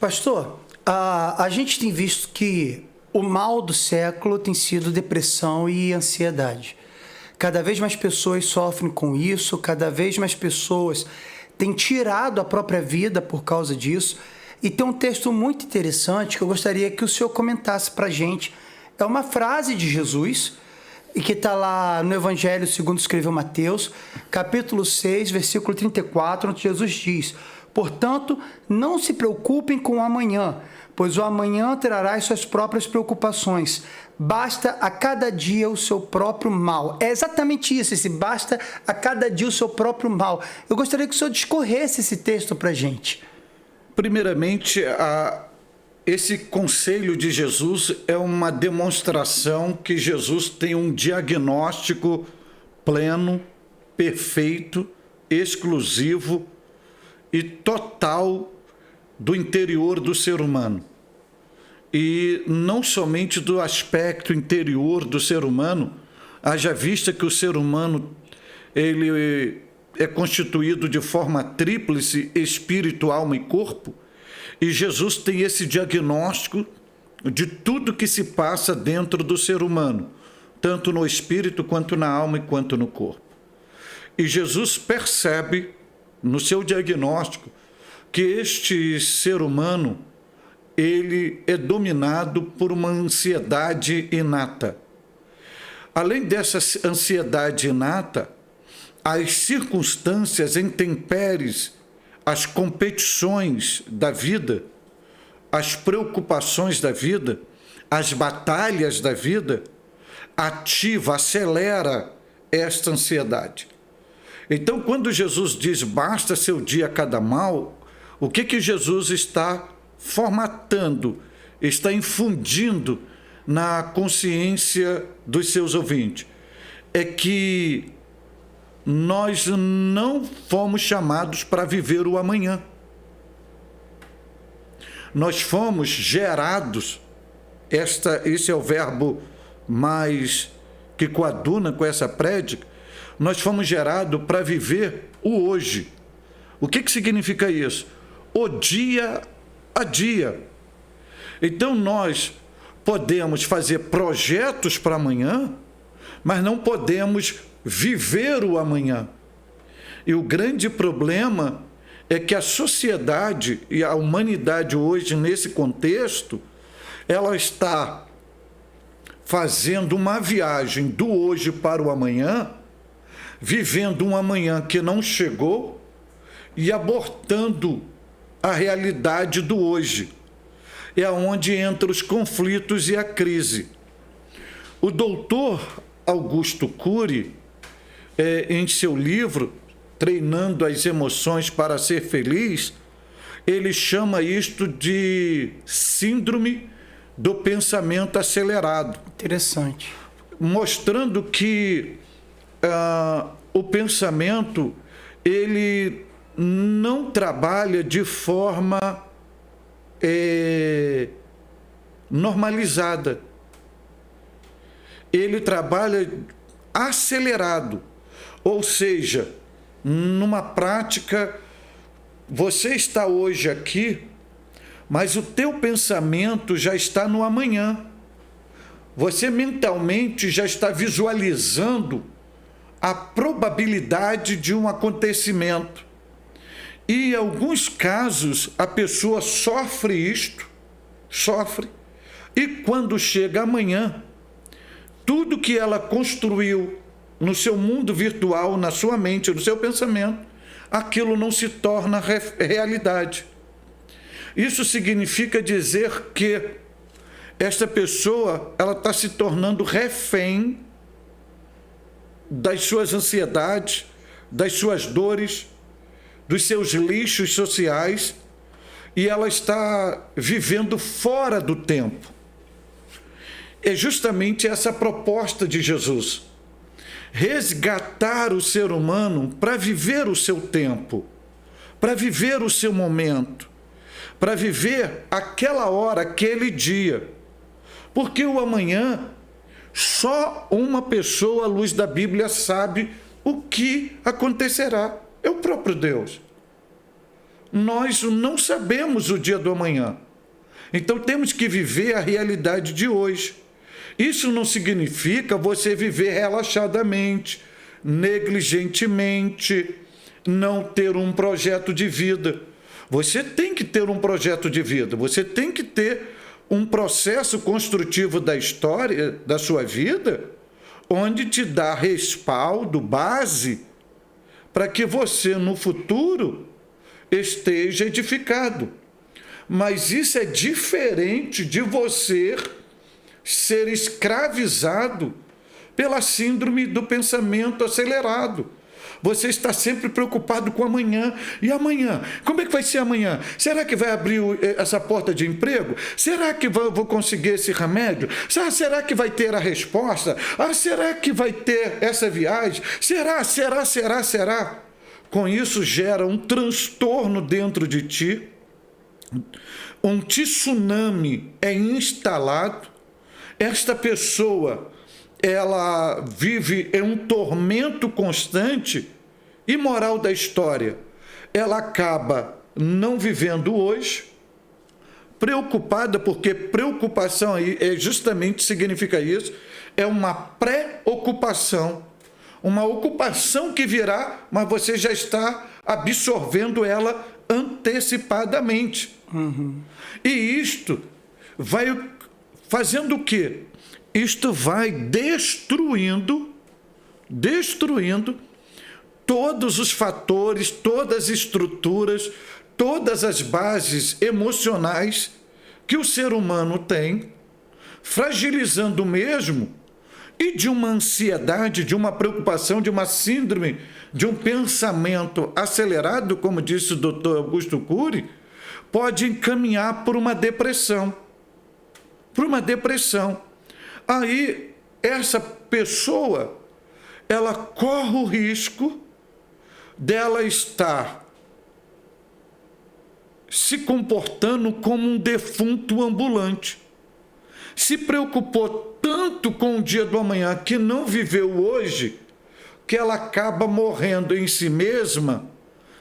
Pastor, a gente tem visto que o mal do século tem sido depressão e ansiedade. Cada vez mais pessoas sofrem com isso, cada vez mais pessoas têm tirado a própria vida por causa disso. E tem um texto muito interessante que eu gostaria que o senhor comentasse para a gente. É uma frase de Jesus, e que está lá no Evangelho segundo escreveu Mateus, capítulo 6, versículo 34, onde Jesus diz: portanto, não se preocupem com o amanhã, pois o amanhã trará as suas próprias preocupações. Basta a cada dia o seu próprio mal. É exatamente isso, esse basta a cada dia o seu próprio mal. Eu gostaria que o senhor discorresse esse texto para a gente. Primeiramente, esse conselho de Jesus é uma demonstração que Jesus tem um diagnóstico pleno, perfeito, exclusivo e total do interior do ser humano. E não somente do aspecto interior do ser humano, haja vista que o ser humano ele é constituído de forma tríplice, espírito, alma e corpo, e Jesus tem esse diagnóstico de tudo que se passa dentro do ser humano, tanto no espírito, quanto na alma e quanto no corpo. E Jesus percebe, no seu diagnóstico, que este ser humano, ele é dominado por uma ansiedade inata. Além dessa ansiedade inata, as circunstâncias intempéries, as competições da vida, as preocupações da vida, as batalhas da vida, ativa, acelera esta ansiedade. Então, quando Jesus diz, basta seu dia cada mal, o que Jesus está formatando, está infundindo na consciência dos seus ouvintes? É que nós não fomos chamados para viver o amanhã. Nós fomos gerados, esse é o verbo mais que coaduna com essa prédica, nós fomos gerados para viver o hoje. O que significa isso? O dia a dia. Então nós podemos fazer projetos para amanhã, mas não podemos viver o amanhã. E o grande problema é que a sociedade e a humanidade hoje, nesse contexto, ela está fazendo uma viagem do hoje para o amanhã, vivendo um amanhã que não chegou e abortando a realidade do hoje. É onde entram os conflitos e a crise. O doutor Augusto Cury, em seu livro, Treinando as Emoções para Ser Feliz, ele chama isto de síndrome do pensamento acelerado. Interessante. Mostrando que o pensamento, ele não trabalha de forma normalizada. Ele trabalha acelerado. Ou seja, numa prática, você está hoje aqui, mas o teu pensamento já está no amanhã. Você mentalmente já está visualizando a probabilidade de um acontecimento. E em alguns casos, a pessoa sofre isto, e quando chega amanhã, tudo que ela construiu no seu mundo virtual, na sua mente, no seu pensamento, aquilo não se torna realidade. Isso significa dizer que esta pessoa, ela está se tornando refém das suas ansiedades, das suas dores, dos seus lixos sociais, e ela está vivendo fora do tempo. É justamente essa a proposta de Jesus: resgatar o ser humano para viver o seu tempo, para viver o seu momento, para viver aquela hora, aquele dia. Porque o amanhã, só uma pessoa à luz da Bíblia sabe o que acontecerá. É o próprio Deus. nós não sabemos o dia do amanhã. Então temos que viver a realidade de hoje. Isso não significa você viver relaxadamente, negligentemente, não ter um projeto de vida. Você tem que ter um projeto de vida, você tem que ter um processo construtivo da história, da sua vida, onde te dá respaldo, base, para que você no futuro esteja edificado. Mas isso é diferente de você ser escravizado pela síndrome do pensamento acelerado. Você está sempre preocupado com amanhã. E amanhã? Como é que vai ser amanhã? Será que vai abrir essa porta de emprego? Será que vou conseguir esse remédio? Será que vai ter a resposta? Será que vai ter essa viagem? Será? Com isso gera um transtorno dentro de ti. Um tsunami é instalado. Esta pessoa, ela vive em um tormento constante e, moral da história, ela acaba não vivendo hoje, preocupada, porque preocupação aí justamente significa isso, é uma pré-ocupação, uma ocupação que virá, mas você já está absorvendo ela antecipadamente. E isto vai fazendo o quê? Isto vai destruindo todos os fatores, todas as estruturas, todas as bases emocionais que o ser humano tem, fragilizando mesmo, e de uma ansiedade, de uma preocupação, de uma síndrome, de um pensamento acelerado, como disse o Dr. Augusto Cury, pode encaminhar por uma depressão. Aí, essa pessoa, ela corre o risco dela estar se comportando como um defunto ambulante. Se preocupou tanto com o dia do amanhã que não viveu hoje, que ela acaba morrendo em si mesma,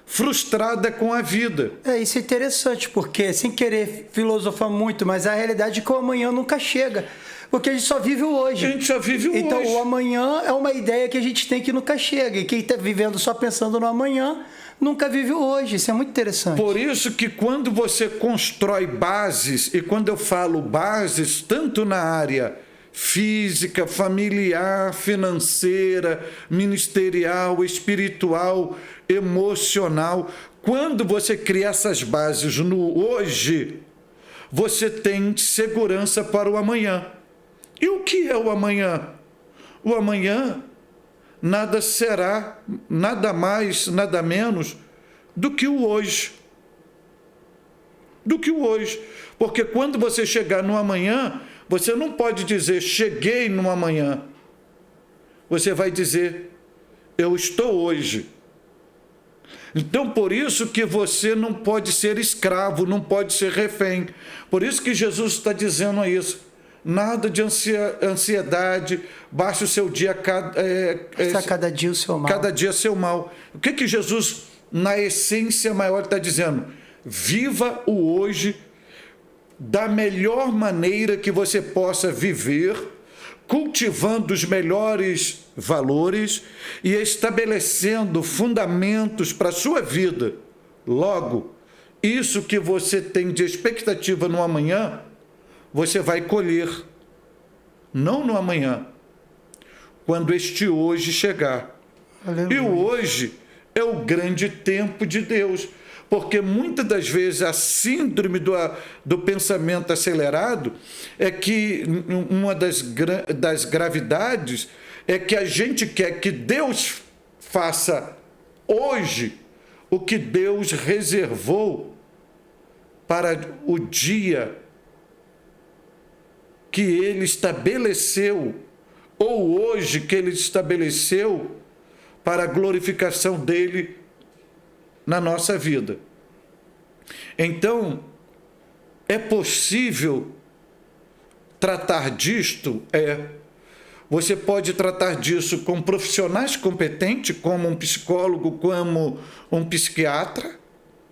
frustrada com a vida. Isso é interessante, porque, sem querer filosofar muito, mas a realidade é que o amanhã nunca chega. Porque a gente só vive o hoje. A gente só vive o então, hoje. Então, o amanhã é uma ideia que a gente tem que nunca chega. E quem está vivendo só pensando no amanhã, nunca vive o hoje. Isso é muito interessante. Por isso que quando você constrói bases, e quando eu falo bases, tanto na área física, familiar, financeira, ministerial, espiritual, emocional, quando você cria essas bases no hoje, você tem segurança para o amanhã. E o que é o amanhã? O amanhã nada será, nada mais, nada menos do que o hoje. Porque quando você chegar no amanhã, você não pode dizer, cheguei no amanhã. Você vai dizer, eu estou hoje. Então, por isso que você não pode ser escravo, não pode ser refém. Por isso que Jesus está dizendo isso. Nada de ansiedade, baixe o seu dia, cada dia o seu mal. Cada dia seu mal. O que Jesus, na essência maior, está dizendo? Viva o hoje da melhor maneira que você possa viver, cultivando os melhores valores e estabelecendo fundamentos para a sua vida. Logo, isso que você tem de expectativa no amanhã, você vai colher, não no amanhã, quando este hoje chegar. Aleluia. E o hoje é o grande tempo de Deus, porque muitas das vezes a síndrome do pensamento acelerado é que uma das gravidades é que a gente quer que Deus faça hoje o que Deus reservou para o dia que ele estabeleceu, ou hoje que ele estabeleceu para a glorificação dele na nossa vida. Então, é possível tratar disto? Você pode tratar disso com profissionais competentes, como um psicólogo, como um psiquiatra,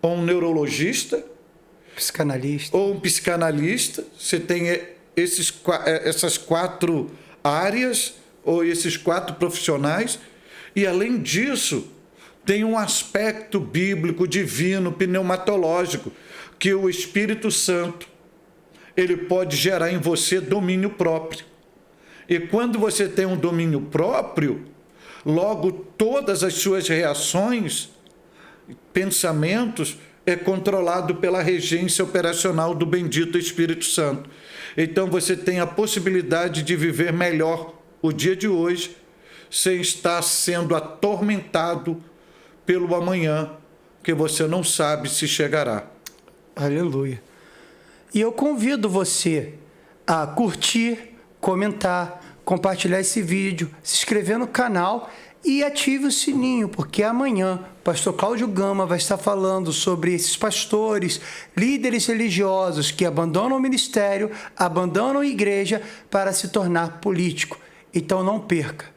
ou um neurologista, Psicanalista. ou um psicanalista. Você tem essas 4 áreas, ou esses 4 profissionais, e além disso, tem um aspecto bíblico, divino, pneumatológico, que o Espírito Santo, ele pode gerar em você domínio próprio. E quando você tem um domínio próprio, logo todas as suas reações, pensamentos, é controlado pela regência operacional do bendito Espírito Santo. Então você tem a possibilidade de viver melhor o dia de hoje, sem estar sendo atormentado pelo amanhã, que você não sabe se chegará. Aleluia. E eu convido você a curtir, comentar, compartilhar esse vídeo, se inscrever no canal e ative o sininho, porque amanhã o pastor Cláudio Gama vai estar falando sobre esses pastores, líderes religiosos que abandonam o ministério, abandonam a igreja para se tornar político. Então não perca.